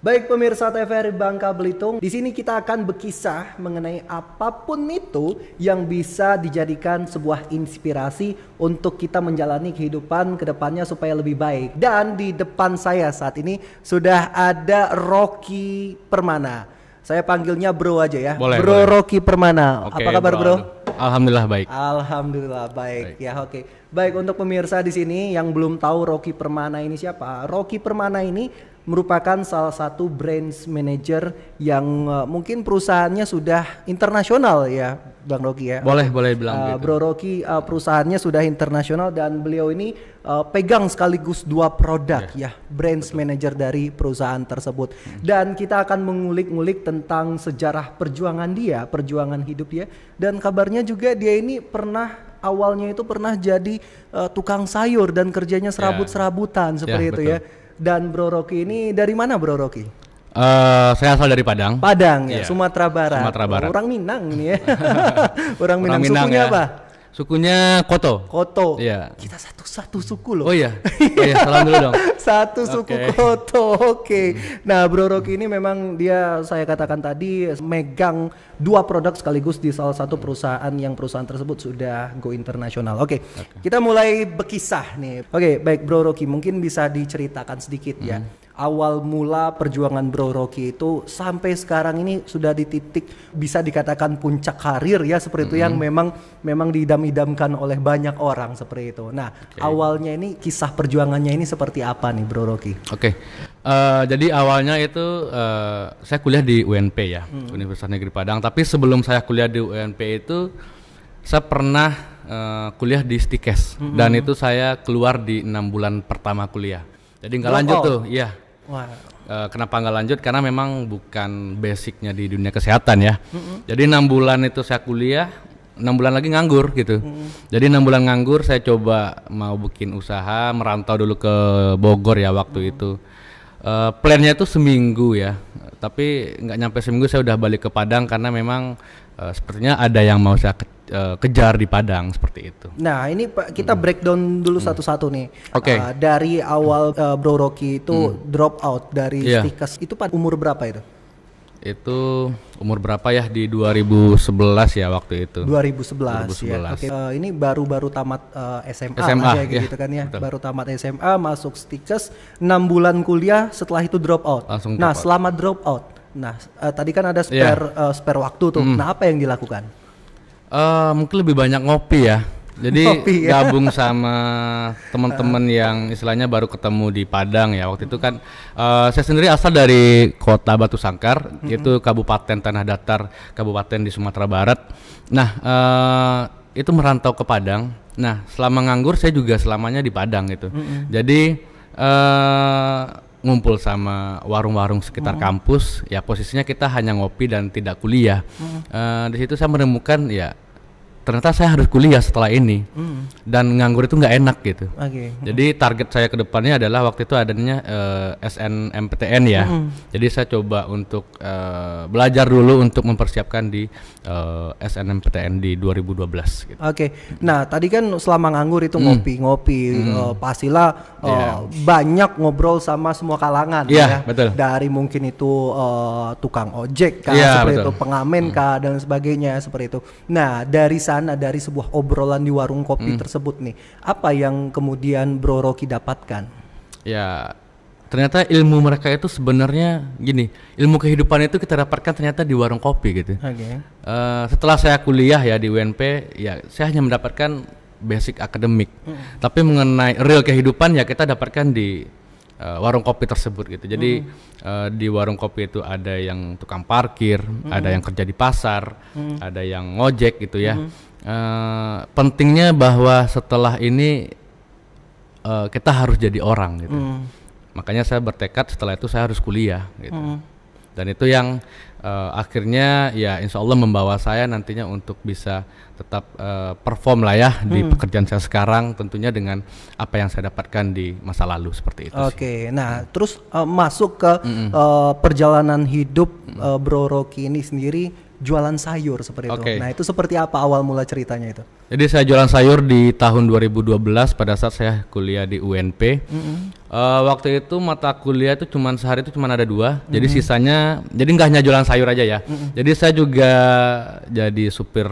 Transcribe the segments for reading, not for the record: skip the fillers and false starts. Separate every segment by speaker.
Speaker 1: Baik pemirsa TVRI Bangka Belitung, di sini kita akan berkisah mengenai apapun itu yang bisa dijadikan sebuah inspirasi untuk kita menjalani kehidupan kedepannya supaya lebih baik. Dan di depan saya saat ini sudah ada Rocky Permana. Saya panggilnya Bro aja ya.
Speaker 2: Boleh,
Speaker 1: Bro
Speaker 2: boleh.
Speaker 1: Rocky Permana.
Speaker 2: Oke,
Speaker 1: Apa kabar Bro?
Speaker 2: Alhamdulillah baik.
Speaker 1: Alhamdulillah baik ya, oke. Baik, untuk pemirsa di sini yang belum tahu Rocky Permana ini siapa? Rocky Permana ini merupakan salah satu branch manager yang mungkin perusahaannya sudah internasional ya, Bang Rocky ya.
Speaker 2: Boleh bilang gitu.
Speaker 1: Bro Rocky perusahaannya sudah internasional dan beliau ini pegang sekaligus dua produk ya, branch manager dari perusahaan tersebut. Dan kita akan mengulik-ngulik tentang sejarah perjuangan dia, perjuangan hidup dia, dan kabarnya juga dia ini awalnya itu pernah jadi tukang sayur dan kerjanya serabut-serabutan seperti itu
Speaker 2: betul.
Speaker 1: ya. Dan Bro Rocky ini dari mana Bro Rocky?
Speaker 2: Saya asal dari Padang.
Speaker 1: Padang ya,
Speaker 2: Iya.
Speaker 1: Sumatera Barat.
Speaker 2: Sumatera Barat.
Speaker 1: Orang Minang ini ya. Orang Minang.
Speaker 2: Minang
Speaker 1: Sukunya
Speaker 2: ya.
Speaker 1: apa?
Speaker 2: Sukunya Koto.
Speaker 1: Koto.
Speaker 2: Iya.
Speaker 1: Kita satu suku loh.
Speaker 2: Oh iya. Salam dulu dong.
Speaker 1: Satu suku
Speaker 2: Oke.
Speaker 1: Koto. Oke. Nah, Bro Rocky ini memang dia, saya katakan tadi, megang dua produk sekaligus di salah satu perusahaan yang perusahaan tersebut sudah go internasional. Oke. Kita mulai berkisah nih. Oke, baik Bro Rocky, mungkin bisa diceritakan sedikit ya. Awal mula perjuangan Bro Rocky itu sampai sekarang ini sudah di titik bisa dikatakan puncak karir ya, seperti itu yang memang diidam-idamkan oleh banyak orang seperti itu. Nah, awalnya ini kisah perjuangannya ini seperti apa nih Bro Rocky?
Speaker 2: Oke. Jadi awalnya itu saya kuliah di UNP ya, Universitas Negeri Padang. Tapi sebelum saya kuliah di UNP itu saya pernah kuliah di Stikes dan itu saya keluar di 6 bulan pertama kuliah. Jadi nggak lanjut tuh, iya.
Speaker 1: Wah.
Speaker 2: Kenapa nggak lanjut? Karena memang bukan basicnya di dunia kesehatan ya. Jadi 6 bulan itu saya kuliah, 6 bulan lagi nganggur gitu. Jadi 6 bulan nganggur, saya coba mau bikin usaha, merantau dulu ke Bogor ya waktu itu. Plannya itu seminggu ya, tapi nggak nyampe seminggu saya udah balik ke Padang karena memang sepertinya ada yang mau saya kejar di Padang seperti itu.
Speaker 1: Nah, ini Pak, kita breakdown dulu satu-satu nih.
Speaker 2: Oke.
Speaker 1: Dari awal Bro Rocky itu drop out dari
Speaker 2: Iya.
Speaker 1: Stikes itu pada umur berapa itu?
Speaker 2: Itu umur berapa ya, di 2011 ya waktu itu.
Speaker 1: 2011 ya.
Speaker 2: 2011.
Speaker 1: Oke. Ini baru tamat SMA
Speaker 2: SMA,
Speaker 1: lah ya,
Speaker 2: ya,
Speaker 1: gitu kan ya.
Speaker 2: betul.
Speaker 1: Baru tamat SMA, masuk Stikes, 6 bulan kuliah, setelah itu drop out.
Speaker 2: Langsung
Speaker 1: Nah,
Speaker 2: drop out.
Speaker 1: selama drop out. Nah, tadi kan ada spare waktu tuh. Nah, apa yang dilakukan?
Speaker 2: Mungkin lebih banyak ngopi ya. Jadi
Speaker 1: Ngopi, ya.
Speaker 2: gabung sama teman-teman yang istilahnya baru ketemu di Padang ya. Waktu itu kan saya sendiri asal dari kota Batu Sangkar, itu Kabupaten Tanah Datar, Kabupaten di Sumatera Barat. Nah, itu merantau ke Padang. Nah, selama nganggur saya juga selamanya di Padang gitu. Jadi ngumpul sama warung-warung sekitar kampus, ya posisinya kita hanya ngopi dan tidak kuliah. Di situ saya menemukan ya ternyata saya harus kuliah setelah ini, dan nganggur itu nggak enak gitu.
Speaker 1: Oke.
Speaker 2: Jadi target saya ke depannya adalah waktu itu adanya SNMPTN ya. Jadi saya coba untuk belajar dulu untuk mempersiapkan di SNMPTN di 2012 gitu.
Speaker 1: Oke, nah tadi kan selama nganggur itu ngopi-ngopi, pastilah banyak ngobrol sama semua kalangan ya.
Speaker 2: Iya, betul.
Speaker 1: Dari mungkin itu tukang ojek kah,
Speaker 2: Iya,
Speaker 1: seperti
Speaker 2: betul.
Speaker 1: itu, pengamen kah, dan sebagainya seperti itu. Nah, dari sana, dari sebuah obrolan di warung kopi tersebut nih, apa yang kemudian Bro Rocky dapatkan?
Speaker 2: Ya, ternyata ilmu mereka itu sebenarnya gini, ilmu kehidupan itu kita dapatkan ternyata di warung kopi gitu.
Speaker 1: Oke.
Speaker 2: Setelah saya kuliah ya di UNP, ya saya hanya mendapatkan basic akademik, tapi mengenai real kehidupan ya kita dapatkan di warung kopi tersebut gitu. Jadi di warung kopi itu ada yang tukang parkir, ada yang kerja di pasar, ada yang ngojek gitu ya. Pentingnya bahwa setelah ini kita harus jadi orang gitu. Makanya saya bertekad setelah itu saya harus kuliah gitu. Dan itu yang akhirnya ya insya Allah membawa saya nantinya untuk bisa tetap perform lah ya di pekerjaan saya sekarang, tentunya dengan apa yang saya dapatkan di masa lalu seperti itu.
Speaker 1: Oke, nah terus masuk ke perjalanan hidup Bro Rocky ini sendiri jualan sayur seperti itu.
Speaker 2: Oke.
Speaker 1: Nah, itu seperti apa awal mula ceritanya itu?
Speaker 2: Jadi saya jualan sayur di tahun 2012 pada saat saya kuliah di UNP. Waktu itu mata kuliah itu sehari itu cuma ada 2. Jadi sisanya, jadi nggak hanya jualan sayur aja ya. Jadi saya juga jadi supir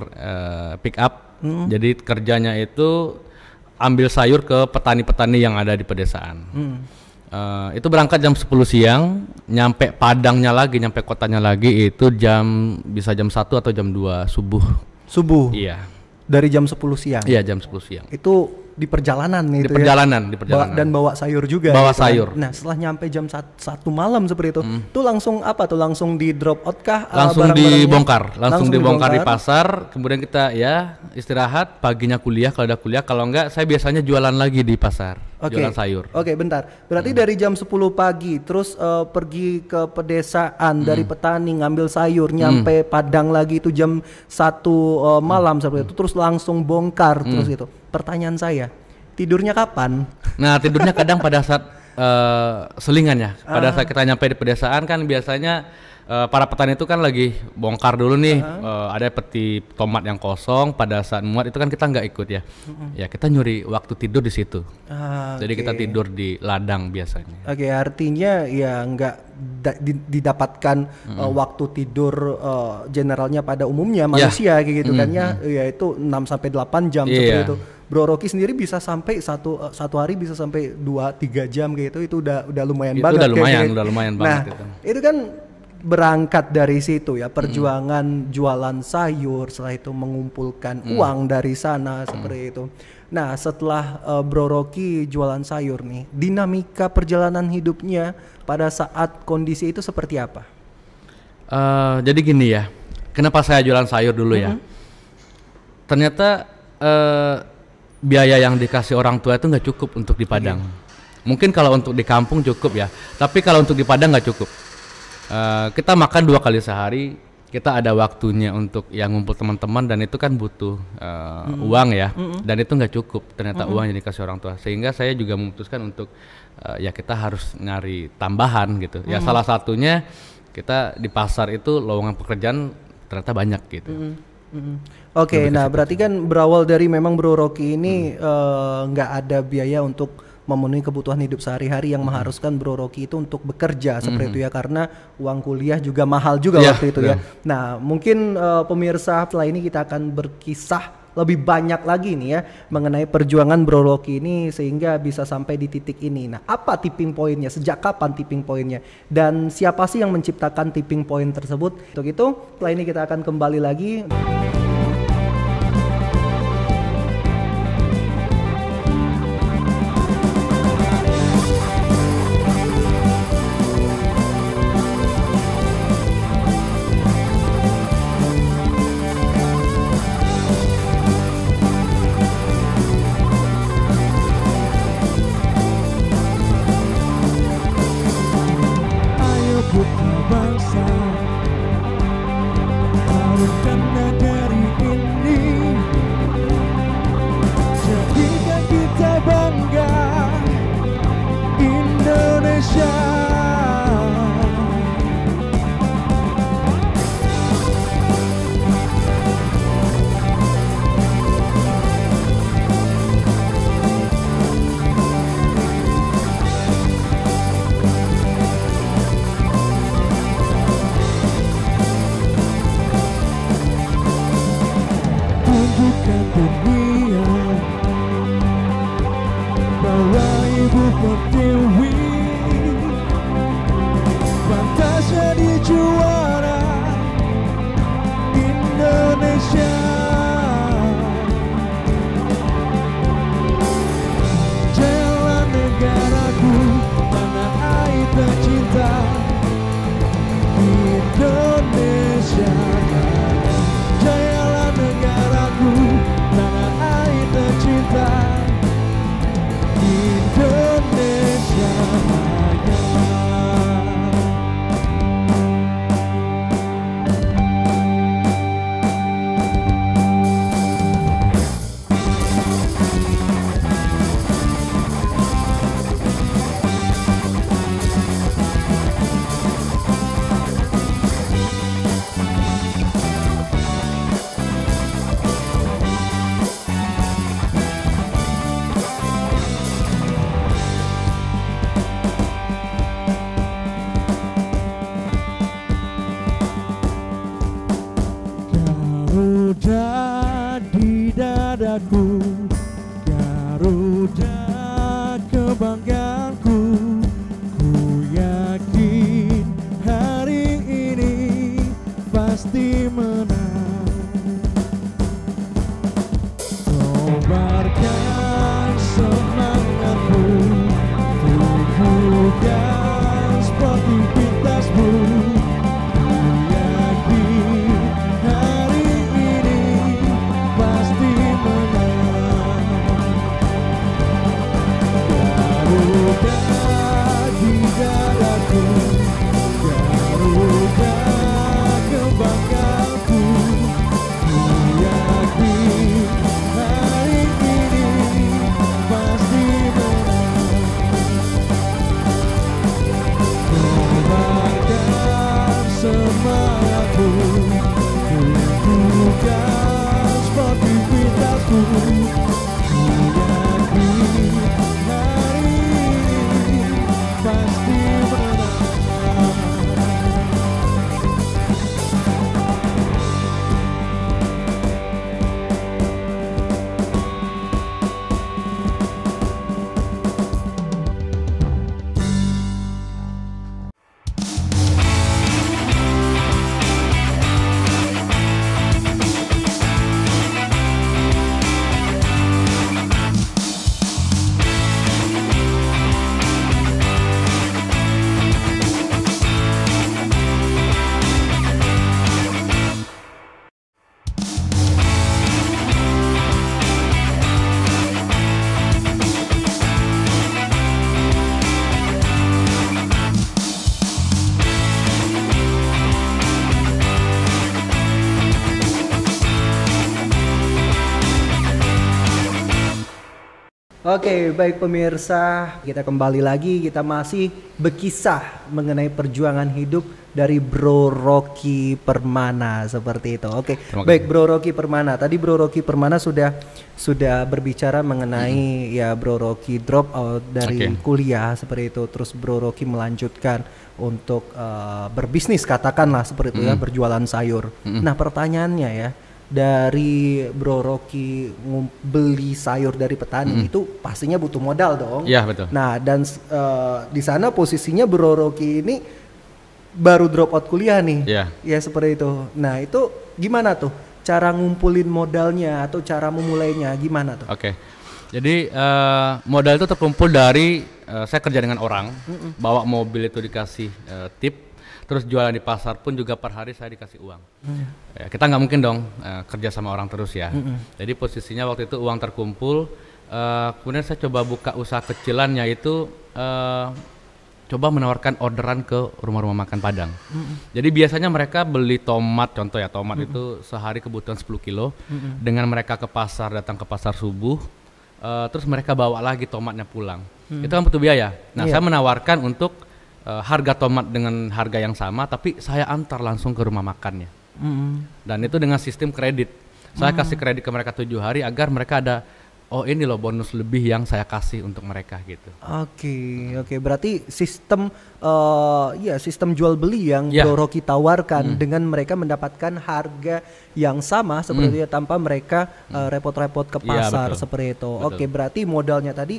Speaker 2: pick up. Jadi kerjanya itu ambil sayur ke petani-petani yang ada di pedesaan. Itu berangkat jam 10 siang, nyampe Padangnya lagi, nyampe kotanya lagi itu bisa jam 1 atau jam 2 subuh.
Speaker 1: Subuh.
Speaker 2: Iya.
Speaker 1: Dari jam 10 siang.
Speaker 2: Iya, jam 10 siang.
Speaker 1: Itu di perjalanan
Speaker 2: Di
Speaker 1: itu
Speaker 2: perjalanan.
Speaker 1: dan bawa sayur juga.
Speaker 2: Bawa
Speaker 1: gitu kan.
Speaker 2: sayur.
Speaker 1: Nah, setelah nyampe jam 1 malam seperti itu, tuh langsung apa tuh? Langsung di drop out kah?
Speaker 2: Langsung
Speaker 1: barang-barangnya?
Speaker 2: langsung dibongkar di pasar. Kemudian kita ya istirahat, paginya kuliah kalau ada kuliah. Kalau enggak, saya biasanya jualan lagi di pasar. Jualan sayur.
Speaker 1: Oke, bentar. Berarti dari jam 10 pagi terus pergi ke pedesaan dari petani ngambil sayur nyampe Padang lagi itu jam 1 malam seperti itu, terus langsung bongkar terus itu. Pertanyaan saya, tidurnya kapan?
Speaker 2: Nah, tidurnya kadang pada saat selingan ya. Pada saat kita nyampe di pedesaan kan biasanya para petani itu kan lagi bongkar dulu nih, ada peti tomat yang kosong. Pada saat muat itu kan kita nggak ikut ya. Ya kita nyuri waktu tidur di situ. Jadi kita tidur di ladang biasanya.
Speaker 1: Oke, artinya ya nggak didapatkan waktu tidur generalnya pada umumnya manusia kayak gitu kan ya, yaitu 6 sampai 8 jam seperti itu. Bro Rocky sendiri bisa sampai satu hari bisa sampai 2-3 jam kayak itu udah lumayan
Speaker 2: Itu
Speaker 1: banget.
Speaker 2: udah lumayan banget itu.
Speaker 1: Itu kan berangkat dari situ ya, perjuangan jualan sayur, setelah itu mengumpulkan uang dari sana seperti itu. Nah, setelah Bro Rocky jualan sayur nih, dinamika perjalanan hidupnya pada saat kondisi itu seperti apa?
Speaker 2: Jadi gini ya, kenapa saya jualan sayur dulu ya? Ternyata biaya yang dikasih orang tua itu nggak cukup untuk di Padang. Mungkin kalau untuk di kampung cukup ya, tapi kalau untuk di Padang nggak cukup. Kita makan 2 kali sehari, kita ada waktunya untuk yang ngumpul teman-teman dan itu kan butuh uang ya, dan itu nggak cukup ternyata uang yang dikasih orang tua. Sehingga saya juga memutuskan untuk ya kita harus nyari tambahan gitu. Ya salah satunya kita di pasar itu lowongan pekerjaan ternyata banyak gitu.
Speaker 1: Oke, nah berarti kan berawal dari memang Bro Rocky ini nggak ada biaya untuk memenuhi kebutuhan hidup sehari-hari yang mengharuskan Bro Rocky itu untuk bekerja seperti itu ya, karena uang kuliah juga mahal juga waktu itu ya. Nah, mungkin pemirsa setelah ini kita akan berkisah lebih banyak lagi nih ya mengenai perjuangan Bro Rocky ini sehingga bisa sampai di titik ini. Nah, apa tipping pointnya? Sejak kapan tipping pointnya? Dan siapa sih yang menciptakan tipping point tersebut? Untuk itu, setelah ini kita akan kembali lagi.
Speaker 3: Indonesia. kebanggaanku. Ku yakin hari ini pasti menang. Kobarkan semangatmu, tumbuhkan sportivitasmu. Ku yakin hari ini pasti menang. Garuda di dadaku, Garuda kebanggaanku. Ku yakin hari ini pasti menang. Kobarkan semangatmu, tumbuhkan sportivitasmu. Ku yakin hari ini pasti menang.
Speaker 1: Oke, baik pemirsa, kita kembali lagi, kita masih berkisah mengenai perjuangan hidup dari Bro Rocky Permana seperti itu. Oke, baik Bro Rocky Permana. Tadi Bro Rocky Permana sudah berbicara mengenai ya Bro Rocky drop out dari kuliah seperti itu. Terus Bro Rocky melanjutkan untuk berbisnis katakanlah seperti itu ya, berjualan sayur. Nah, pertanyaannya ya, dari Bro Rocky beli sayur dari petani itu pastinya butuh modal dong.
Speaker 2: Iya, betul.
Speaker 1: Nah, dan di sana posisinya Bro Rocky ini baru drop out kuliah nih.
Speaker 2: Iya.
Speaker 1: Ya seperti itu. Nah, itu gimana tuh cara ngumpulin modalnya atau cara memulainya gimana tuh?
Speaker 2: Oke. Jadi modal itu terkumpul dari saya kerja dengan orang, bawa mobil itu dikasih tip. Terus jualan di pasar pun juga per hari saya dikasih uang. Ya, kita nggak mungkin dong kerja sama orang terus ya. Jadi posisinya waktu itu uang terkumpul. Kemudian saya coba buka usaha kecilan, yaitu coba menawarkan orderan ke rumah-rumah makan Padang. Jadi biasanya mereka beli tomat, contoh ya tomat itu sehari kebutuhan 10 kilo. Dengan mereka ke pasar, datang ke pasar subuh, terus mereka bawa lagi tomatnya pulang. Itu kan butuh biaya. Nah, saya menawarkan untuk harga tomat dengan harga yang sama, tapi saya antar langsung ke rumah makannya. Dan itu dengan sistem kredit. Saya kasih kredit ke mereka 7 hari agar mereka ada, oh ini loh bonus lebih yang saya kasih untuk mereka gitu. Oke.
Speaker 1: Berarti sistem sistem jual beli yang Bro Rocky tawarkan dengan mereka mendapatkan harga yang sama seperti itu tanpa mereka repot-repot ke pasar seperti itu. Betul. Oke, berarti modalnya tadi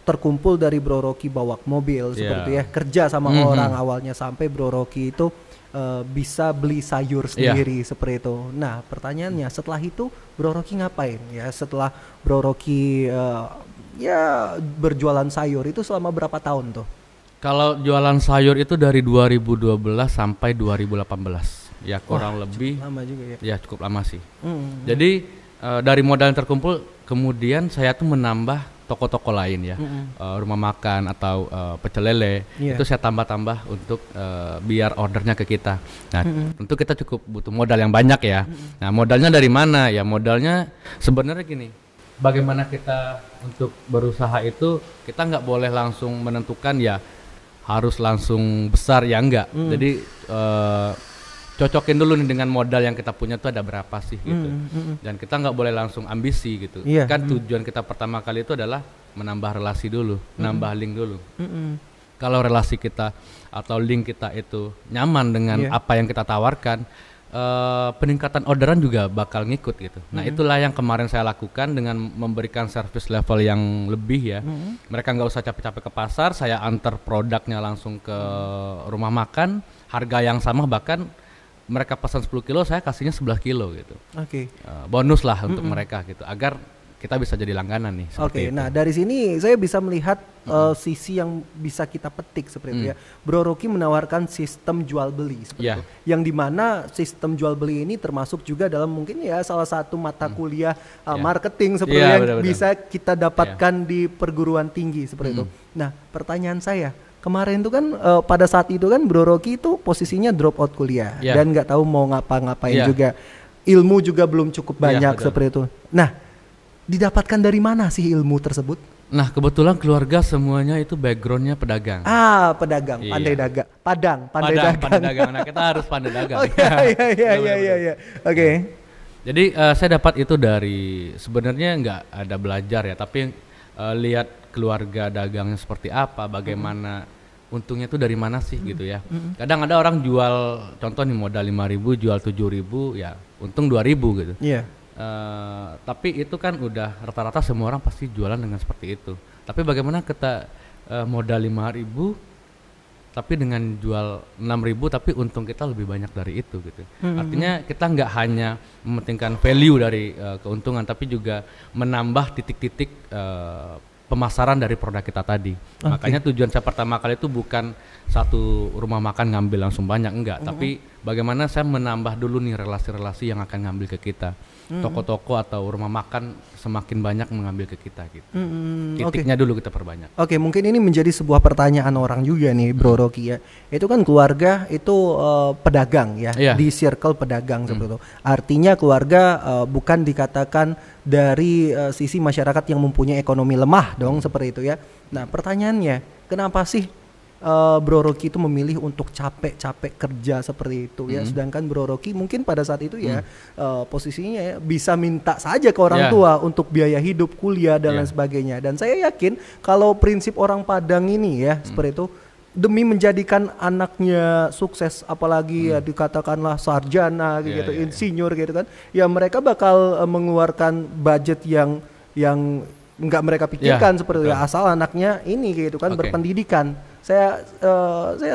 Speaker 1: terkumpul dari Bro Rocky bawa mobil seperti ya, kerja sama orang awalnya sampai Bro Rocky itu bisa beli sayur sendiri seperti itu. Nah, pertanyaannya setelah itu Bro Rocky ngapain ya? Setelah Bro Rocky berjualan sayur itu selama berapa tahun tuh?
Speaker 2: Kalau jualan sayur itu dari 2012 sampai 2018. Ya kurang lebih
Speaker 1: lama juga ya.
Speaker 2: Ya cukup lama sih. Jadi dari modal yang terkumpul kemudian saya tuh menambah toko-toko lain ya, rumah makan atau pecel lele, itu saya tambah-tambah untuk biar ordernya ke kita. Nah, tentu kita cukup butuh modal yang banyak ya. Nah, modalnya dari mana? Ya modalnya sebenarnya gini, bagaimana kita untuk berusaha itu kita nggak boleh langsung menentukan ya harus langsung besar ya enggak. Jadi cocokin dulu nih dengan modal yang kita punya tuh ada berapa sih gitu. Dan kita nggak boleh langsung ambisi gitu. Kan tujuan kita pertama kali itu adalah menambah relasi dulu, nambah link dulu. Kalau relasi kita atau link kita itu nyaman dengan apa yang kita tawarkan, peningkatan orderan juga bakal ngikut gitu. Nah itulah yang kemarin saya lakukan dengan memberikan service level yang lebih ya. Mereka nggak usah capek-capek ke pasar, saya antar produknya langsung ke rumah makan, harga yang sama, bahkan mereka pesan 10 kilo, saya kasihnya 11 kilo gitu.
Speaker 1: Oke.
Speaker 2: Bonus lah untuk mereka gitu, agar kita bisa jadi langganan nih.
Speaker 1: Oke, nah dari sini saya bisa melihat sisi yang bisa kita petik seperti itu ya. Bro Rocky menawarkan sistem jual beli seperti itu, yang dimana sistem jual beli ini termasuk juga dalam mungkin ya salah satu mata kuliah marketing seperti yang betul-betul bisa kita dapatkan di perguruan tinggi seperti itu. Nah, pertanyaan saya, kemarin itu kan pada saat itu kan Bro Rocky itu posisinya drop out kuliah dan nggak tahu mau ngapa-ngapain juga, ilmu juga belum cukup banyak seperti itu. Nah, didapatkan dari mana sih ilmu tersebut?
Speaker 2: Nah, kebetulan keluarga semuanya itu backgroundnya pedagang.
Speaker 1: Pedagang, pandai dagang, pandai dagang.
Speaker 2: Nah, kita harus pandai dagang.
Speaker 1: Iya. Oke.
Speaker 2: Jadi saya dapat itu dari, sebenarnya nggak ada belajar ya, tapi lihat keluarga dagangnya seperti apa, bagaimana untungnya itu dari mana sih gitu ya. Kadang ada orang jual, contoh nih modal 5.000 jual 7.000 ya untung 2.000 gitu. Iya. Tapi itu kan udah rata-rata semua orang pasti jualan dengan seperti itu. Tapi bagaimana kita modal 5.000 tapi dengan jual 6.000 tapi untung kita lebih banyak dari itu gitu. Artinya kita nggak hanya mementingkan value dari keuntungan, tapi juga menambah titik-titik pemasaran dari produk kita tadi. Makanya tujuan saya pertama kali itu bukan satu rumah makan ngambil langsung banyak, enggak. Tapi bagaimana saya menambah dulu nih relasi-relasi yang akan ngambil ke kita. Toko-toko atau rumah makan semakin banyak mengambil ke kita gitu. Titiknya dulu kita perbanyak.
Speaker 1: Oke, mungkin ini menjadi sebuah pertanyaan orang juga nih Bro Rocky ya. Itu kan keluarga itu pedagang ya, di circle pedagang seperti itu. Artinya keluarga bukan dikatakan dari sisi masyarakat yang mempunyai ekonomi lemah dong seperti itu ya. Nah, pertanyaannya, kenapa sih Bro Rocky itu memilih untuk capek-capek kerja seperti itu ya, sedangkan Bro Rocky mungkin pada saat itu ya posisinya ya, bisa minta saja ke orang tua untuk biaya hidup, kuliah dan lain sebagainya. Dan saya yakin kalau prinsip orang Padang ini ya seperti itu, demi menjadikan anaknya sukses, apalagi ya dikatakanlah sarjana gitu, insinyur gitu kan, ya mereka bakal mengeluarkan budget yang nggak mereka pikirkan seperti itu ya, asal anaknya ini gitu kan berpendidikan. Saya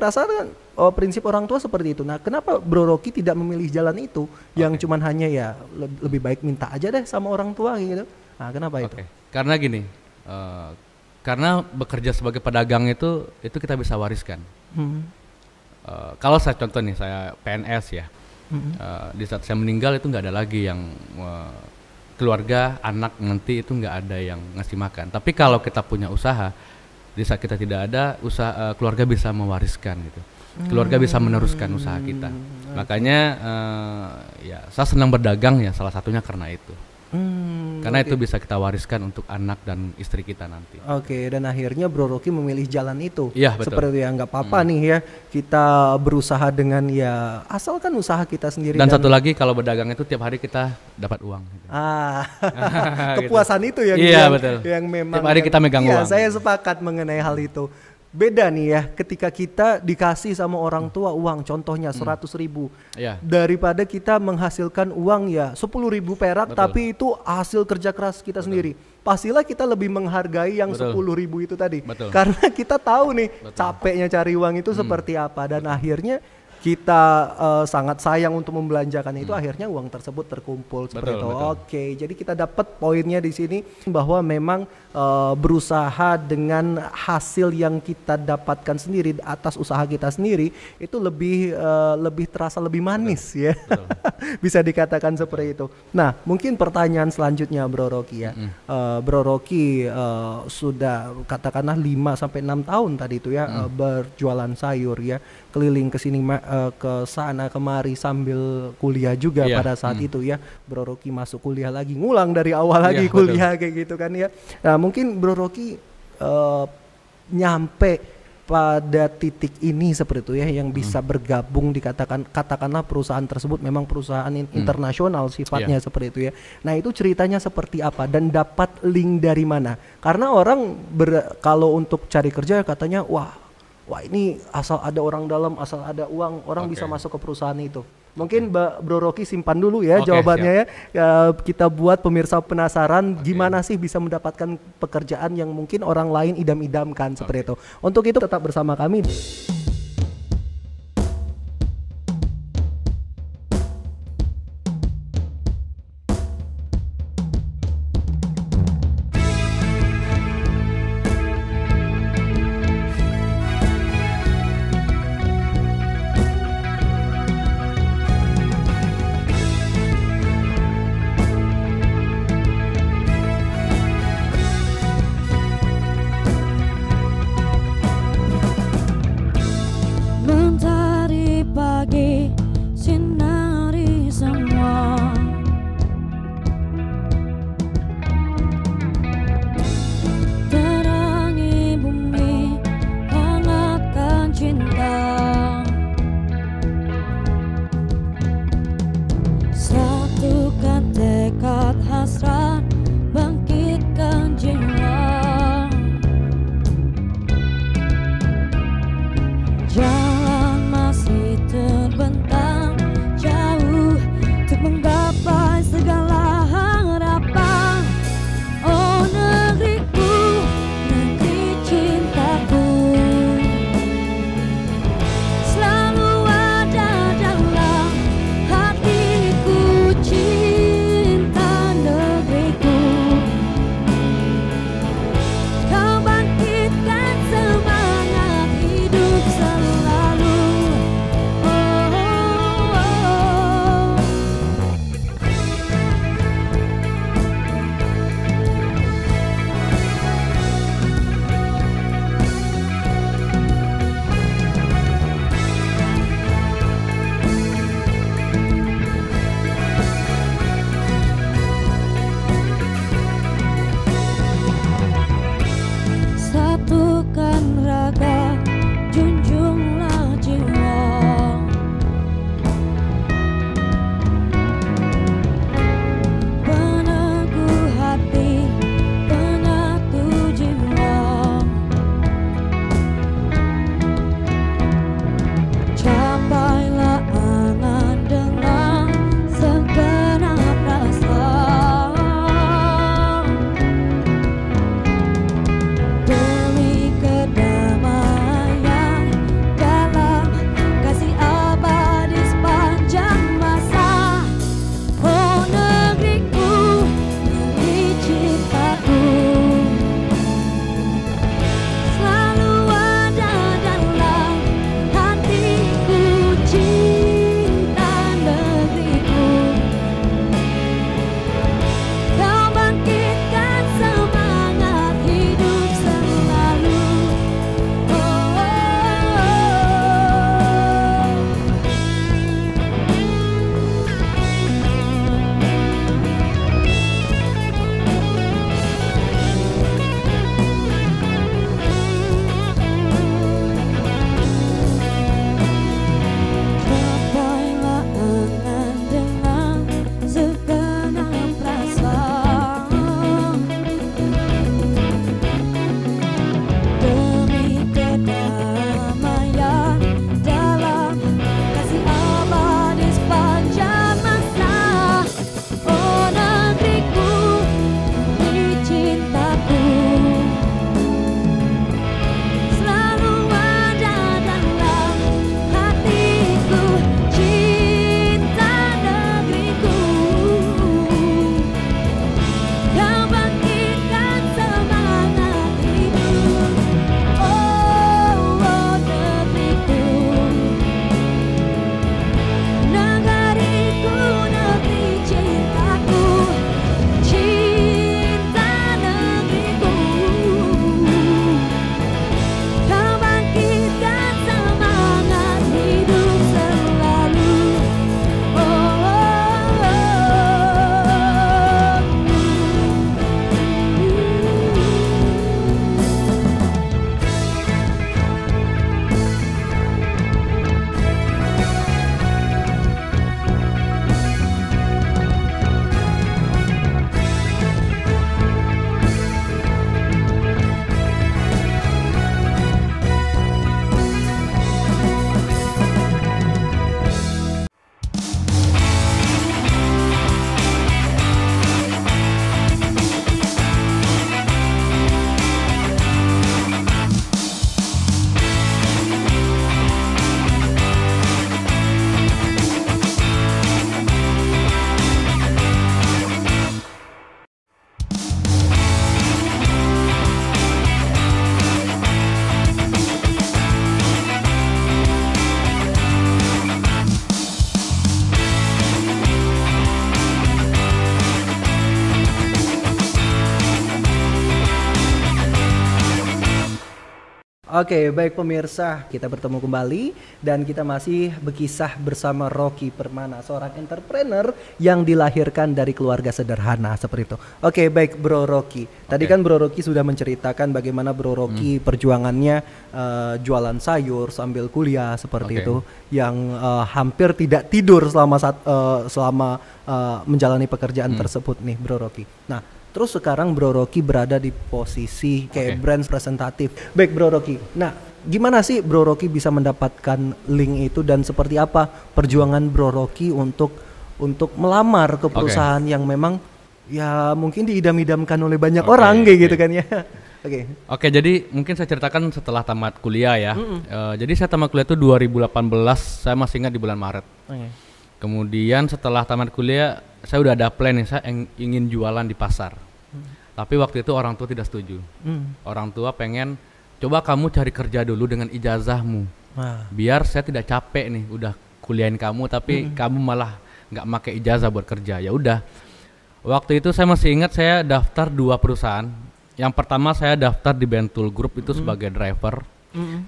Speaker 1: rasa kan prinsip orang tua seperti itu. Nah, kenapa Bro Rocky tidak memilih jalan itu yang cuman hanya ya lebih baik minta aja deh sama orang tua gitu? Nah, kenapa itu?
Speaker 2: Karena gini, karena bekerja sebagai pedagang itu kita bisa wariskan. Kalau saya contoh nih, saya PNS ya, di saat saya meninggal itu nggak ada lagi yang keluarga, anak nanti itu nggak ada yang ngasih makan. Tapi kalau kita punya usaha, di saat kita tidak ada, usaha keluarga bisa mewariskan gitu. Keluarga bisa meneruskan usaha kita. Makanya ya saya senang berdagang ya, salah satunya karena itu. Karena itu bisa kita wariskan untuk anak dan istri kita nanti.
Speaker 1: Dan akhirnya Bro Rocky memilih jalan itu.
Speaker 2: Iya, betul.
Speaker 1: Seperti yang nggak apa-apa nih ya, kita berusaha dengan ya asalkan usaha kita sendiri.
Speaker 2: Dan satu lagi, kalau berdagang itu tiap hari kita dapat uang. Gitu.
Speaker 1: Kepuasan itu ya.
Speaker 2: Iya, betul.
Speaker 1: Yang memang
Speaker 2: tiap hari kita megang uang.
Speaker 1: Saya sepakat mengenai hal itu. Beda nih ya, ketika kita dikasih sama orang tua uang, contohnya 100.000, daripada kita menghasilkan uang ya 10.000 perak, tapi itu hasil kerja keras kita sendiri. Pastilah kita lebih menghargai yang 10.000 itu tadi, karena kita tahu nih capeknya cari uang itu seperti apa, dan akhirnya kita sangat sayang untuk membelanjakan itu, akhirnya uang tersebut terkumpul seperti itu. Oke, jadi kita dapat poinnya di sini bahwa memang berusaha dengan hasil yang kita dapatkan sendiri atas usaha kita sendiri itu lebih terasa lebih manis ya. Bisa dikatakan seperti itu. Nah, mungkin pertanyaan selanjutnya Bro Rocky ya. Bro Rocky sudah katakanlah 5 sampai 6 tahun tadi itu ya berjualan sayur ya, keliling ke sini ke sana kemari sambil kuliah juga pada saat itu ya. Bro Rocky masuk kuliah lagi, ngulang dari awal lagi kuliah kayak gitu kan ya. Nah, mungkin Bro Rocky nyampe pada titik ini seperti itu ya, yang bisa bergabung katakanlah perusahaan tersebut memang perusahaan internasional sifatnya seperti itu ya. Nah, itu ceritanya seperti apa dan dapat link dari mana? Karena orang kalau untuk cari kerja katanya wah ini asal ada orang dalam, asal ada uang, orang bisa masuk ke perusahaan itu. Mungkin Bro Rocky simpan dulu ya
Speaker 2: Oke,
Speaker 1: jawabannya ya. Kita buat pemirsa penasaran gimana sih bisa mendapatkan pekerjaan yang mungkin orang lain idam-idamkan seperti itu. Untuk itu tetap bersama kami. Oke, baik pemirsa, kita bertemu kembali dan kita masih berkisah bersama Rocky Permana, seorang entrepreneur yang dilahirkan dari keluarga sederhana seperti itu. Oke, baik Bro Rocky. Tadi kan Bro Rocky sudah menceritakan bagaimana Bro Rocky perjuangannya jualan sayur sambil kuliah seperti itu, yang hampir tidak tidur selama menjalani pekerjaan tersebut nih Bro Rocky. Nah, terus sekarang Bro Rocky berada di posisi kayak brand representatif. Baik Bro Rocky. Nah, gimana sih Bro Rocky bisa mendapatkan link itu dan seperti apa perjuangan Bro Rocky untuk melamar ke perusahaan yang memang ya mungkin diidam-idamkan oleh banyak orang kayak gitu kan ya. Oke,
Speaker 2: jadi mungkin saya ceritakan setelah tamat kuliah ya. Jadi saya tamat kuliah itu 2018, saya masih ingat di bulan Maret. Kemudian setelah tamat kuliah, saya udah ada plan nih, saya ingin jualan di pasar. Tapi waktu itu orang tua tidak setuju. Orang tua pengen, coba kamu cari kerja dulu dengan ijazahmu. Biar saya tidak capek nih, udah kuliahin kamu, tapi kamu malah nggak pakai ijazah buat kerja. Ya udah. Waktu itu saya masih ingat saya daftar 2 perusahaan. Yang pertama saya daftar di Bentul Group itu sebagai driver,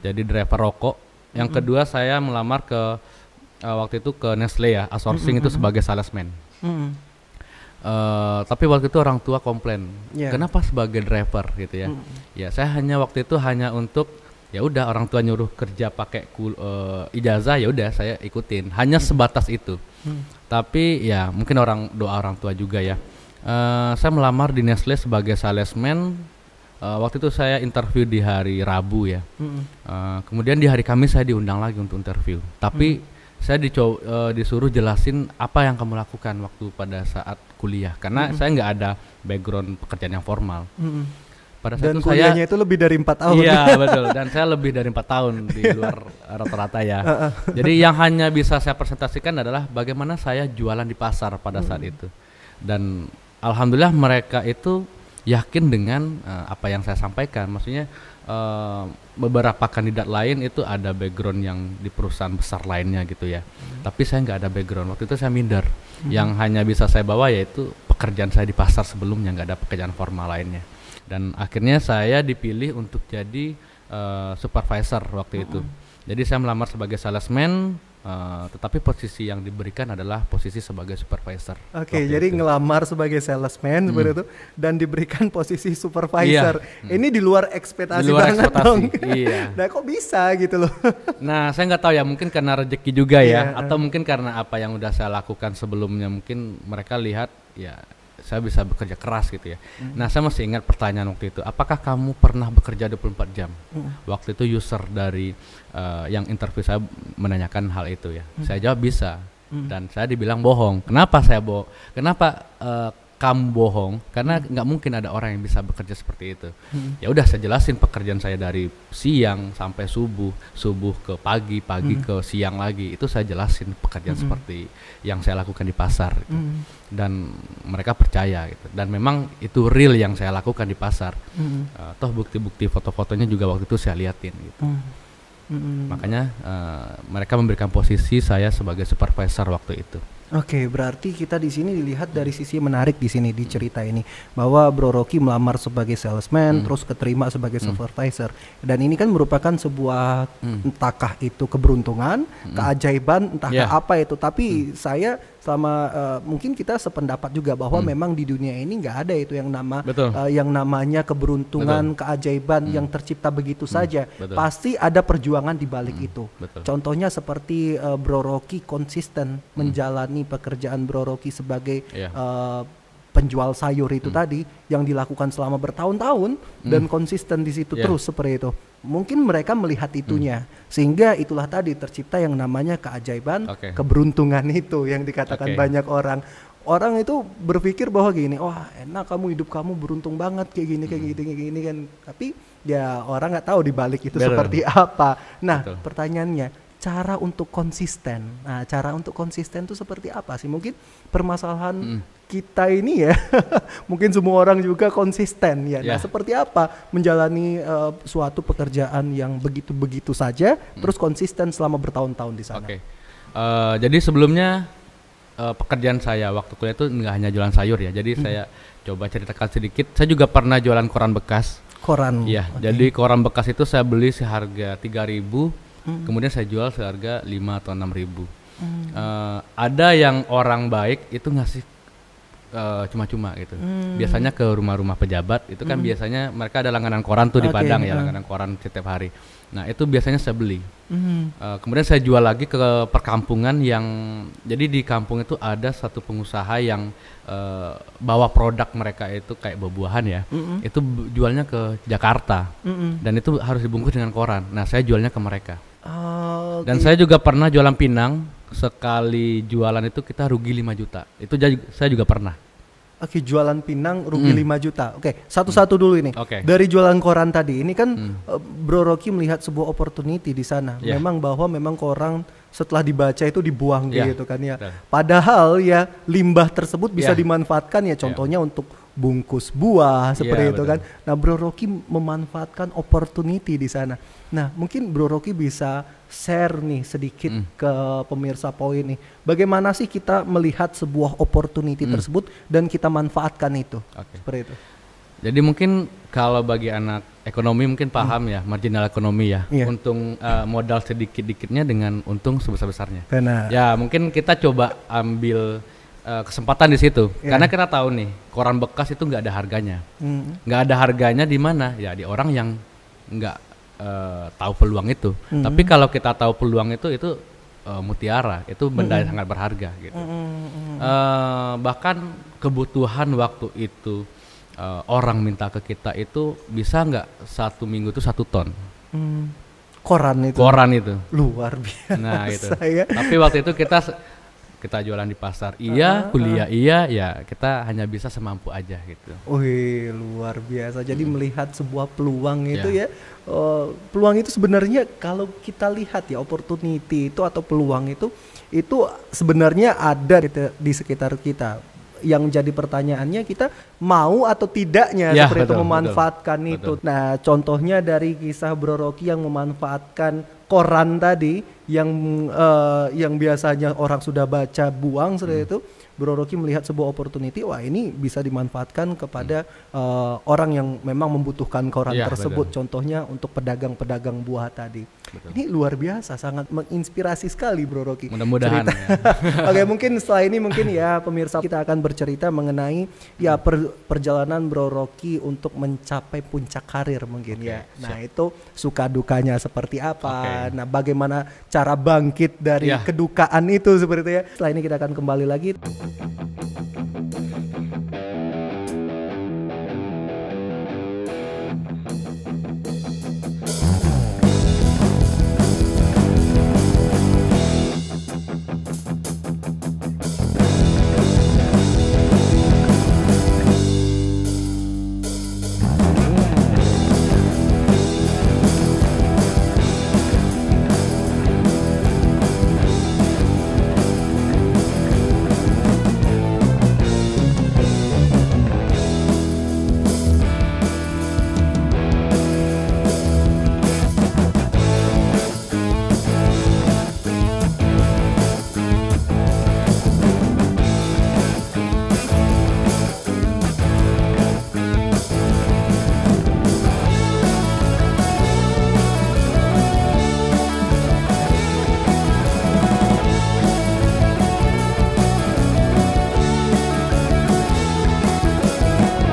Speaker 2: jadi driver rokok. Yang kedua saya melamar ke waktu itu ke Nestle ya, outsourcing itu sebagai salesman. Tapi waktu itu orang tua komplain, kenapa sebagai driver gitu ya? Ya saya waktu itu hanya untuk ya udah orang tua nyuruh kerja pakai ijazah, ya udah saya ikutin, hanya sebatas itu. Tapi ya mungkin doa orang tua juga ya. Saya melamar di Nestle sebagai salesman. Waktu itu saya interview di hari Rabu ya. Kemudian di hari Kamis saya diundang lagi untuk interview. Tapi saya disuruh jelasin apa yang kamu lakukan waktu pada saat kuliah, karena saya nggak ada background pekerjaan yang formal. Pada saat
Speaker 1: dan
Speaker 2: itu
Speaker 1: kuliahnya itu lebih dari 4 tahun.
Speaker 2: Iya betul, dan saya lebih dari 4 tahun di luar rata-rata ya. Jadi yang hanya bisa saya presentasikan adalah bagaimana saya jualan di pasar pada saat itu. Dan alhamdulillah mereka itu yakin dengan apa yang saya sampaikan. Maksudnya beberapa kandidat lain itu ada background yang di perusahaan besar lainnya gitu ya. Tapi saya nggak ada background. Waktu itu saya minder. Yang hanya bisa saya bawa yaitu pekerjaan saya di pasar sebelumnya, nggak ada pekerjaan formal lainnya. Dan akhirnya saya dipilih untuk jadi supervisor waktu itu. Jadi saya melamar sebagai salesman. Tetapi posisi yang diberikan adalah posisi sebagai supervisor.
Speaker 1: Oke, jadi ngelamar sebagai salesman seperti itu dan diberikan posisi supervisor. Ini di luar ekspektasi banget dong.
Speaker 2: Iya.
Speaker 1: Nah, kok bisa gitu loh?
Speaker 2: Nah, saya nggak tahu ya, mungkin karena rezeki juga ya, atau mungkin karena apa yang udah saya lakukan sebelumnya, mungkin mereka lihat ya saya bisa bekerja keras gitu ya. Nah, saya masih ingat pertanyaan waktu itu, apakah kamu pernah bekerja 24 jam? Waktu itu user dari yang interview saya menanyakan hal itu ya. Saya jawab bisa. Dan saya dibilang bohong. Kenapa saya bohong? Kenapa kamu bohong? Karena nggak mungkin ada orang yang bisa bekerja seperti itu. Ya udah, saya jelasin pekerjaan saya dari siang sampai subuh ke pagi ke siang lagi. Itu saya jelasin pekerjaan seperti yang saya lakukan di pasar gitu. Dan mereka percaya gitu. Dan memang itu real yang saya lakukan di pasar. Toh bukti-bukti foto-fotonya juga waktu itu saya liatin gitu. Makanya mereka memberikan posisi saya sebagai supervisor waktu itu.
Speaker 1: Oke, berarti kita di sini dilihat dari sisi menarik di sini di cerita ini, bahwa Bro Rocky melamar sebagai salesman, terus keterima sebagai supervisor, dan ini kan merupakan sebuah entahkah itu keberuntungan, keajaiban, entahkah apa itu. Tapi saya selama mungkin kita sependapat juga bahwa memang di dunia ini nggak ada itu yang yang namanya keberuntungan, keajaiban yang tercipta begitu saja. Pasti ada perjuangan di balik itu. Contohnya seperti Bro Rocky konsisten menjalani pekerjaan Bro Rocky sebagai penjual sayur itu tadi yang dilakukan selama bertahun-tahun dan konsisten di situ terus seperti itu. Mungkin mereka melihat itunya sehingga itulah tadi tercipta yang namanya keajaiban, keberuntungan itu yang dikatakan banyak orang. Orang itu berpikir bahwa gini, wah enak kamu, hidup kamu beruntung banget kayak gini kan. Tapi ya orang nggak tahu di balik itu seperti apa. Nah, pertanyaannya, cara untuk konsisten. Nah, cara untuk konsisten itu seperti apa sih? Mungkin permasalahan kita ini ya, mungkin semua orang juga konsisten ya. Nah, seperti apa menjalani suatu pekerjaan yang begitu-begitu saja, terus konsisten selama bertahun-tahun di sana?
Speaker 2: Jadi sebelumnya pekerjaan saya waktu kuliah itu nggak hanya jualan sayur ya. Jadi saya coba ceritakan sedikit. Saya juga pernah jualan koran bekas.
Speaker 1: Koran.
Speaker 2: Iya, jadi koran bekas itu saya beli seharga 3.000, kemudian saya jual seharga 5 atau 6.000. Ada yang orang baik itu ngasih cuma-cuma gitu. Biasanya ke rumah-rumah pejabat itu kan biasanya mereka ada langganan koran tuh di
Speaker 1: Oke,
Speaker 2: Padang ya, langganan koran setiap hari. Nah itu biasanya saya beli. Kemudian saya jual lagi ke perkampungan yang, jadi di kampung itu ada satu pengusaha yang bawa produk mereka itu kayak buah-buahan ya, itu jualnya ke Jakarta, dan itu harus dibungkus dengan koran. Nah saya jualnya ke mereka. Dan saya juga pernah jualan pinang, sekali jualan itu kita rugi 5 juta. Itu saya juga pernah.
Speaker 1: Oke, jualan pinang rugi 5 juta. Oke, satu-satu dulu ini.
Speaker 2: Oke.
Speaker 1: Dari jualan koran tadi, ini kan Bro Rocky melihat sebuah opportunity di sana.
Speaker 2: Yeah.
Speaker 1: Memang koran setelah dibaca itu dibuang
Speaker 2: Yeah.
Speaker 1: gitu kan ya.
Speaker 2: Betul.
Speaker 1: Padahal ya limbah tersebut bisa
Speaker 2: Yeah.
Speaker 1: dimanfaatkan ya, contohnya untuk bungkus buah seperti
Speaker 2: Yeah,
Speaker 1: itu
Speaker 2: betul.
Speaker 1: kan. Nah, Bro Rocky memanfaatkan opportunity di sana. Nah, mungkin Bro Rocky bisa share nih sedikit ke pemirsa Poin nih. Bagaimana sih kita melihat sebuah opportunity tersebut dan kita manfaatkan itu?
Speaker 2: Oke.
Speaker 1: Seperti itu.
Speaker 2: Jadi mungkin kalau bagi anak ekonomi mungkin paham ya, marginal ekonomi ya.
Speaker 1: Iya.
Speaker 2: Untung modal sedikit-dikitnya dengan untung sebesar-besarnya.
Speaker 1: Benar.
Speaker 2: Ya mungkin kita coba ambil kesempatan di situ,
Speaker 1: Iya.
Speaker 2: karena kita tahu nih koran bekas itu nggak ada harganya. Nggak ada harganya di mana? Ya di orang yang nggak tahu peluang itu. Tapi kalau kita tahu peluang itu mutiara, itu benda yang sangat berharga gitu. Bahkan kebutuhan waktu itu orang minta ke kita itu bisa nggak 1 minggu itu 1 ton
Speaker 1: Koran itu.
Speaker 2: koran itu.
Speaker 1: Luar biasa.
Speaker 2: Nah itu.
Speaker 1: Ya.
Speaker 2: Tapi waktu itu kita jualan di pasar, iya, kuliah iya, ya kita hanya bisa semampu aja gitu.
Speaker 1: Wih, luar biasa. Jadi melihat sebuah peluang itu
Speaker 2: Ya.
Speaker 1: ya, peluang itu sebenarnya kalau kita lihat ya, opportunity itu atau peluang itu sebenarnya ada di sekitar kita. Yang jadi pertanyaannya kita mau atau tidaknya
Speaker 2: Ya,
Speaker 1: seperti itu
Speaker 2: betul,
Speaker 1: memanfaatkan
Speaker 2: betul,
Speaker 1: itu. Nah, contohnya dari kisah Bro Rocky yang memanfaatkan koran tadi yang biasanya orang sudah baca buang seperti itu. Bro Rocky melihat sebuah opportunity, wah ini bisa dimanfaatkan kepada orang yang memang membutuhkan koran
Speaker 2: Iya,
Speaker 1: tersebut.
Speaker 2: betul.
Speaker 1: Contohnya untuk pedagang-pedagang buah tadi.
Speaker 2: Betul.
Speaker 1: Ini luar biasa, sangat menginspirasi sekali Bro Rocky.
Speaker 2: Mudah-mudahan
Speaker 1: Cerita.
Speaker 2: ya.
Speaker 1: Oke, mungkin setelah ini mungkin ya pemirsa kita akan bercerita mengenai ya perjalanan Bro Rocky untuk mencapai puncak karir mungkin
Speaker 2: Oke,
Speaker 1: ya. Nah,
Speaker 2: siap.
Speaker 1: itu suka dukanya seperti apa.
Speaker 2: Oke.
Speaker 1: Nah, bagaimana cara bangkit dari
Speaker 2: Ya.
Speaker 1: kedukaan itu seperti itu ya. Setelah ini kita akan kembali lagi.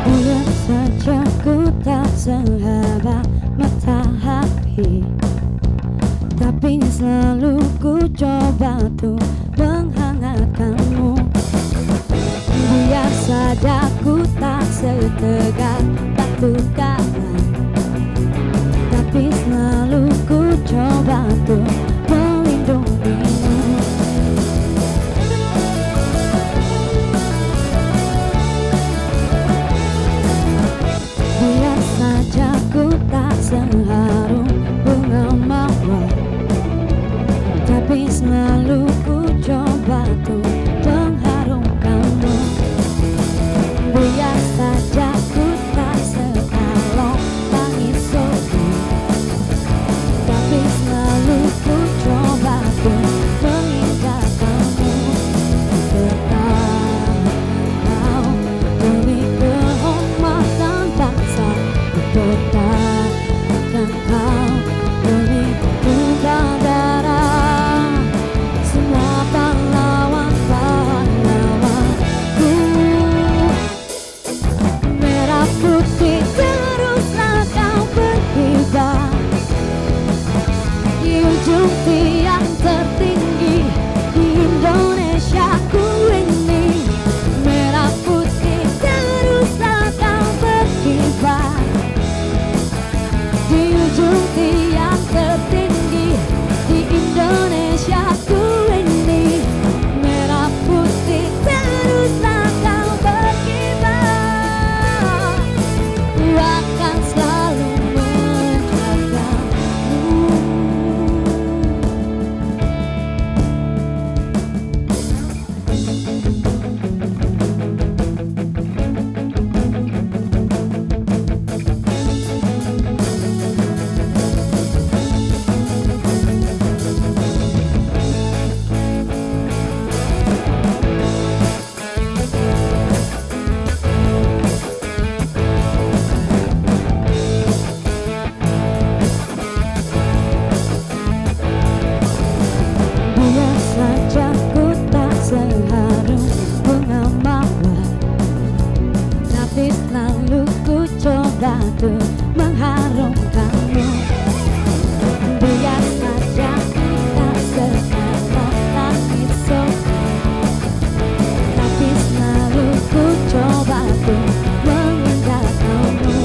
Speaker 4: Bulan saja ku tak sehebat matahari, tapi selalu ku coba tuh menghangatkanmu. Biar saja ku tak setegar batu karang, tapi selalu ku coba tuh melindungimu. Biar saja ku tak seharum bunga mawar, tapi selalu ku coba tuh mengharumkanmu. Biar saja ku tak sekali ujung tiang tertinggi di Indonesia ku ini, merah putih terus akan berkibar. Di ujung tiang tertinggi di Indonesia ku ini, merah putih terus akan berkibar. Ku akan selalu menjagamu. Biar saja ku tak seharum bunga mawar, tapi selalu ku coba tuh mengharumkanmu. Biar saja ku tak seharum langit soka, tapi selalu ku coba tuh mengindahkanmu.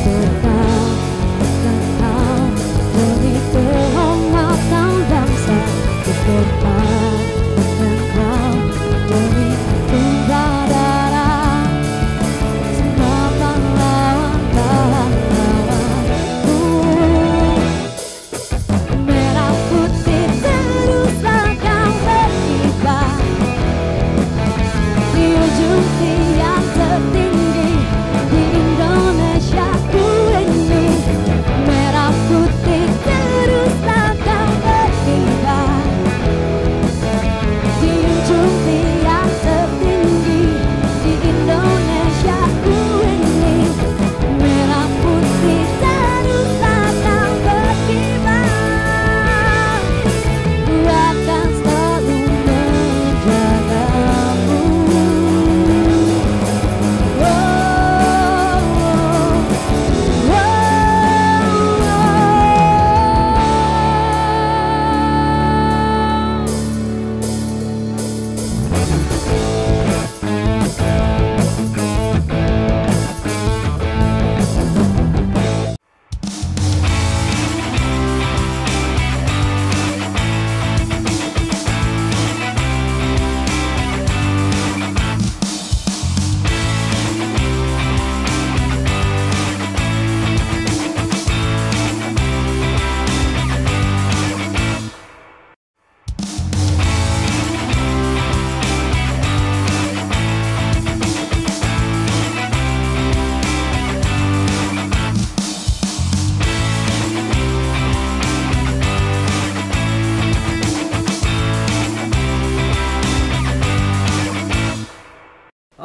Speaker 4: Tetap dan kau demi kehormatan bangsa, tetap dan kau demi tumpah darah semua pahlawan-pahlawanku. Merah putih terus akan berkibar di ujung tiang tertinggi di Indonesia ku ini, merah putih terus akan berkibar di ujung tiang tertinggi di Indonesia ku ini, merah putih terus akan berkibar. Ku akan selalu menjagamu. Oh, oh,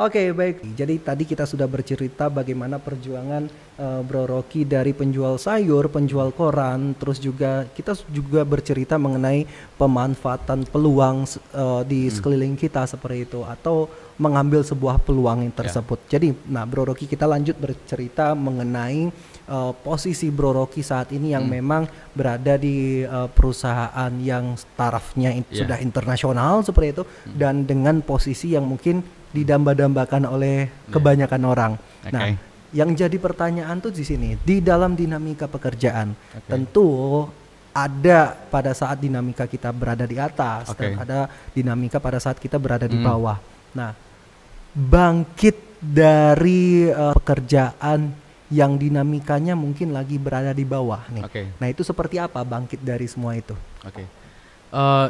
Speaker 1: Oke, baik. Jadi tadi kita sudah bercerita bagaimana perjuangan Bro Rocky dari penjual sayur, penjual koran, terus juga kita juga bercerita mengenai pemanfaatan peluang di sekeliling kita seperti itu, atau mengambil sebuah peluang yang tersebut. Jadi, nah Bro Rocky, kita lanjut bercerita mengenai posisi Bro Rocky saat ini yang memang berada di perusahaan yang tarafnya sudah internasional seperti itu, dan dengan posisi yang mungkin didamba-dambakan oleh kebanyakan orang. Nah, yang jadi pertanyaan tuh di sini, di dalam dinamika pekerjaan, tentu ada pada saat dinamika kita berada di atas dan ada dinamika pada saat kita berada di bawah. Nah, bangkit dari pekerjaan yang dinamikanya mungkin lagi berada di bawah nih. Nah, itu seperti apa bangkit dari semua itu?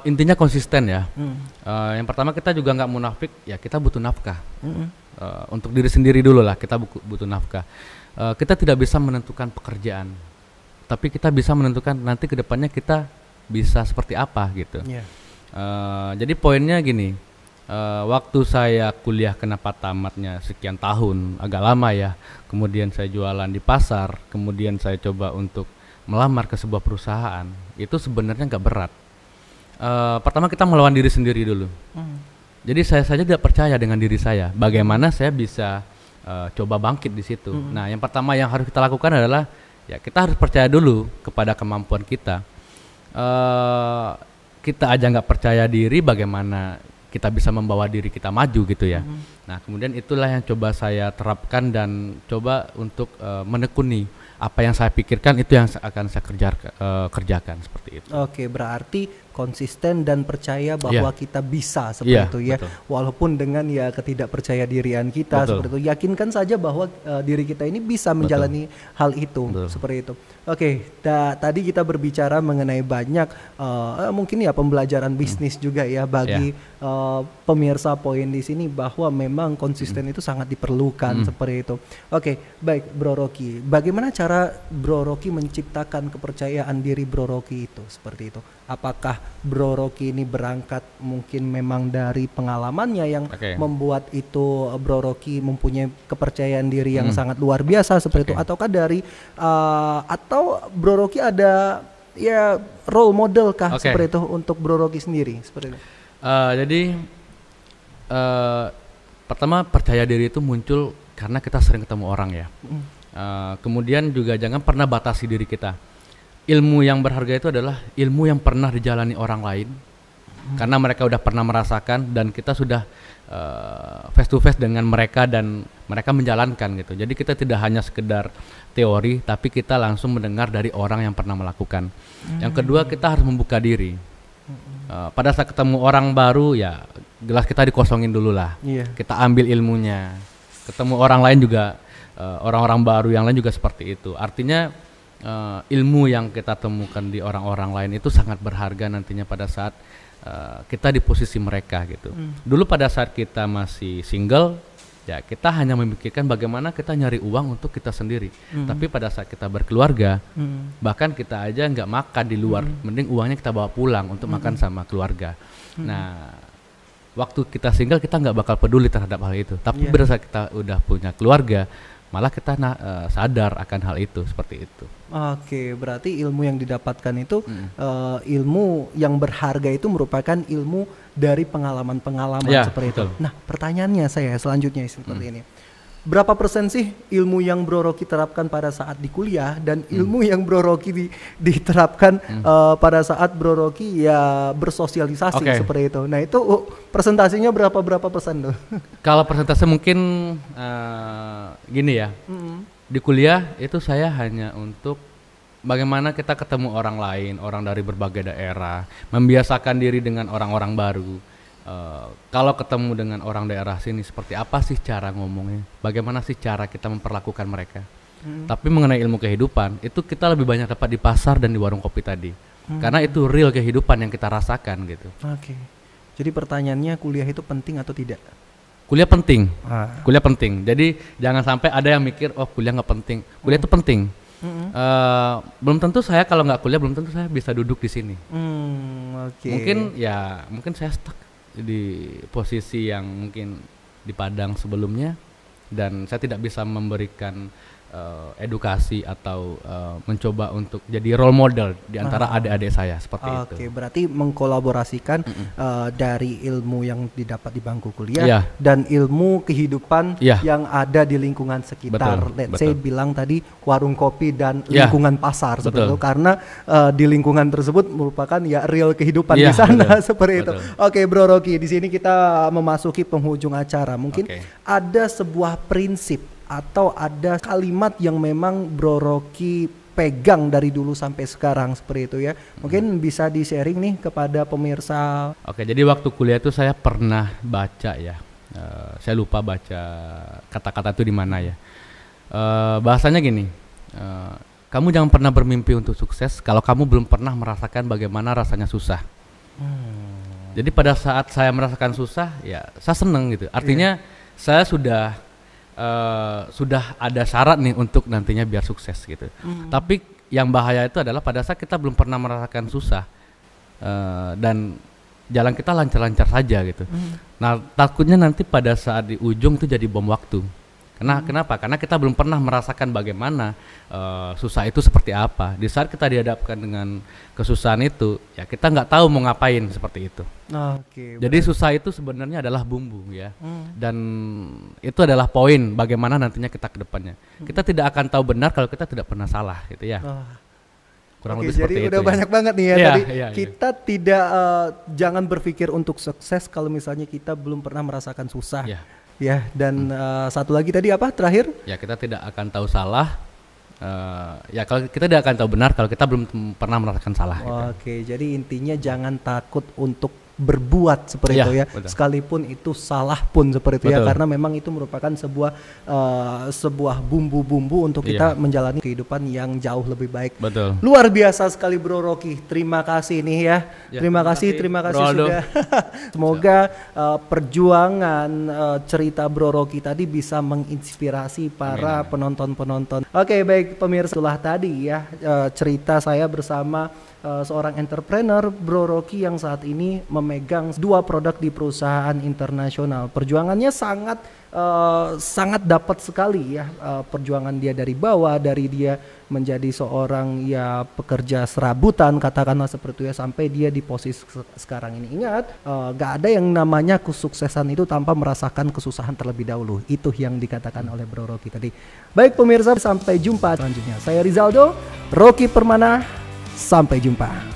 Speaker 2: Intinya konsisten ya. Yang pertama, kita juga nggak munafik ya, kita butuh nafkah. Untuk diri sendiri dulu lah, kita butuh nafkah. Kita tidak bisa menentukan pekerjaan, tapi kita bisa menentukan nanti kedepannya kita bisa seperti apa gitu. Jadi poinnya gini, waktu saya kuliah, kenapa tamatnya sekian tahun, agak lama ya. Kemudian saya jualan di pasar, kemudian saya coba untuk melamar ke sebuah perusahaan. Itu sebenarnya nggak berat. Pertama, kita melawan diri sendiri dulu. Jadi saya saja tidak percaya dengan diri saya. Bagaimana saya bisa coba bangkit di situ? Nah, yang pertama yang harus kita lakukan adalah ya kita harus percaya dulu kepada kemampuan kita. kita aja nggak percaya diri, bagaimana kita bisa membawa diri kita maju gitu ya. Nah kemudian itulah yang coba saya terapkan dan coba untuk menekuni apa yang saya pikirkan, itu yang akan saya kerjakan seperti itu.
Speaker 1: Oke, berarti konsisten dan percaya bahwa kita bisa seperti itu ya.
Speaker 2: Betul.
Speaker 1: Walaupun dengan ya ketidakpercaya dirian kita seperti itu. Yakinkan saja bahwa diri kita ini bisa menjalani hal itu seperti itu. Oke, tadi kita berbicara mengenai banyak mungkin ya pembelajaran bisnis juga ya bagi pemirsa poin di sini, bahwa memang konsisten itu sangat diperlukan seperti itu. Oke, baik Bro Rocky. Bagaimana cara Bro Rocky menciptakan kepercayaan diri Bro Rocky itu seperti itu? Apakah Bro Rocky ini berangkat mungkin memang dari pengalamannya yang membuat itu Bro Rocky mempunyai kepercayaan diri yang sangat luar biasa seperti itu, ataukah dari atau Bro Rocky ada ya role model kah seperti itu untuk Bro Rocky sendiri seperti itu?
Speaker 2: Jadi pertama percaya diri itu muncul karena kita sering ketemu orang ya. Kemudian juga jangan pernah batasi diri kita. Ilmu yang berharga itu adalah ilmu yang pernah dijalani orang lain, karena mereka udah pernah merasakan dan kita sudah face to face dengan mereka dan mereka menjalankan gitu. Jadi kita tidak hanya sekedar teori, tapi kita langsung mendengar dari orang yang pernah melakukan. Yang kedua, kita harus membuka diri. Pada saat ketemu orang baru ya gelas kita dikosongin dulu lah. Kita ambil ilmunya. Ketemu orang lain juga, orang-orang baru yang lain juga seperti itu. Artinya ilmu yang kita temukan di orang-orang lain itu sangat berharga nantinya pada saat kita di posisi mereka gitu. Dulu pada saat kita masih single, ya kita hanya memikirkan bagaimana kita nyari uang untuk kita sendiri. Tapi pada saat kita berkeluarga, bahkan kita aja nggak makan di luar, mending uangnya kita bawa pulang untuk makan sama keluarga. Nah, waktu kita single kita nggak bakal peduli terhadap hal itu. Tapi pada saat kita udah punya keluarga, malah kita sadar akan hal itu, seperti itu.
Speaker 1: Oke, berarti ilmu yang didapatkan itu ilmu yang berharga itu merupakan ilmu dari pengalaman-pengalaman seperti itu. Nah, pertanyaannya saya selanjutnya seperti ini. Berapa persen sih ilmu yang Bro Rocky terapkan pada saat di kuliah dan ilmu yang Bro Rocky diterapkan pada saat Bro Rocky ya bersosialisasi seperti itu. Nah, itu presentasinya berapa persen tuh?
Speaker 2: Kalau persentase mungkin gini ya. Di kuliah itu saya hanya untuk bagaimana kita ketemu orang lain, orang dari berbagai daerah, membiasakan diri dengan orang-orang baru. Kalau ketemu dengan orang daerah sini, seperti apa sih cara ngomongnya, bagaimana sih cara kita memperlakukan mereka. Tapi mengenai ilmu kehidupan, itu kita lebih banyak dapat di pasar dan di warung kopi tadi. Karena itu real kehidupan yang kita rasakan gitu.
Speaker 1: Oke. Jadi pertanyaannya, kuliah itu penting atau tidak?
Speaker 2: Kuliah penting, kuliah penting. Jadi jangan sampai ada yang mikir, oh kuliah nggak penting. Kuliah itu penting. Belum tentu saya kalau nggak kuliah, belum tentu saya bisa duduk di sini. Mungkin saya stuck di posisi yang mungkin di Padang sebelumnya, dan saya tidak bisa memberikan edukasi atau mencoba untuk jadi role model di antara adik-adik saya seperti itu. Oke,
Speaker 1: berarti mengkolaborasikan dari ilmu yang didapat di bangku kuliah dan ilmu kehidupan yang ada di lingkungan sekitar. Let's say bilang tadi warung kopi dan lingkungan pasar seperti itu, karena di lingkungan tersebut merupakan ya real kehidupan di sana seperti itu. Oke, Bro Rocky, di sini kita memasuki penghujung acara. Mungkin ada sebuah prinsip atau ada kalimat yang memang Bro Rocky pegang dari dulu sampai sekarang seperti itu ya. Mungkin bisa di-sharing nih kepada pemirsa.
Speaker 2: Oke, jadi waktu kuliah itu saya pernah baca ya. Saya lupa baca kata-kata itu di mana ya. Bahasanya gini, kamu jangan pernah bermimpi untuk sukses kalau kamu belum pernah merasakan bagaimana rasanya susah. Jadi pada saat saya merasakan susah, ya saya seneng gitu. Artinya saya sudah ada syarat nih untuk nantinya biar sukses gitu. Tapi yang bahaya itu adalah pada saat kita belum pernah merasakan susah dan jalan kita lancar-lancar saja gitu. Nah, takutnya nanti pada saat di ujung itu jadi bom waktu. Kenapa? Karena kita belum pernah merasakan bagaimana susah itu seperti apa. Di saat kita dihadapkan dengan kesusahan itu, ya kita nggak tahu mau ngapain seperti itu. Jadi susah itu sebenarnya adalah bumbu ya, dan itu adalah poin bagaimana nantinya kita ke depannya. Kita tidak akan tahu benar kalau kita tidak pernah salah gitu ya. kurang
Speaker 1: Oke,
Speaker 2: lebih seperti
Speaker 1: jadi
Speaker 2: itu.
Speaker 1: udah
Speaker 2: ya.
Speaker 1: banyak banget nih ya
Speaker 2: Iya,
Speaker 1: tadi.
Speaker 2: iya, iya.
Speaker 1: Kita tidak jangan berpikir untuk sukses kalau misalnya kita belum pernah merasakan susah.
Speaker 2: Iya.
Speaker 1: Ya, dan satu lagi tadi apa terakhir?
Speaker 2: Ya kita tidak akan tahu salah. Ya kalau kita tidak akan tahu benar kalau kita belum pernah merasakan salah. Gitu.
Speaker 1: Oke, jadi intinya jangan takut untuk berbuat seperti
Speaker 2: Iya,
Speaker 1: itu ya,
Speaker 2: betul.
Speaker 1: sekalipun itu salah pun seperti itu ya,
Speaker 2: Betul.
Speaker 1: karena memang itu merupakan sebuah bumbu-bumbu untuk
Speaker 2: Iya.
Speaker 1: kita menjalani kehidupan yang jauh lebih baik.
Speaker 2: Betul.
Speaker 1: Luar biasa sekali Bro Rocky, terima kasih nih ya,
Speaker 2: Ya,
Speaker 1: terima
Speaker 2: terima
Speaker 1: kasih
Speaker 2: kasih, Bro Aldo.
Speaker 1: sudah. Semoga perjuangan cerita Bro Rocky tadi bisa menginspirasi para penonton-penonton. Oke, baik pemirsa, itulah tadi ya cerita saya bersama seorang entrepreneur Bro Rocky yang saat ini memegang 2 produk di perusahaan internasional. Perjuangannya sangat dapat sekali ya, perjuangan dia dari bawah, dari dia menjadi seorang ya pekerja serabutan katakanlah seperti itu ya, sampai dia di posisi sekarang ini. Ingat, gak ada yang namanya kesuksesan itu tanpa merasakan kesusahan terlebih dahulu. Itu yang dikatakan oleh Bro Rocky tadi. Baik pemirsa, sampai jumpa selanjutnya. Saya Rizaldo, Rocky Permana. Sampai jumpa.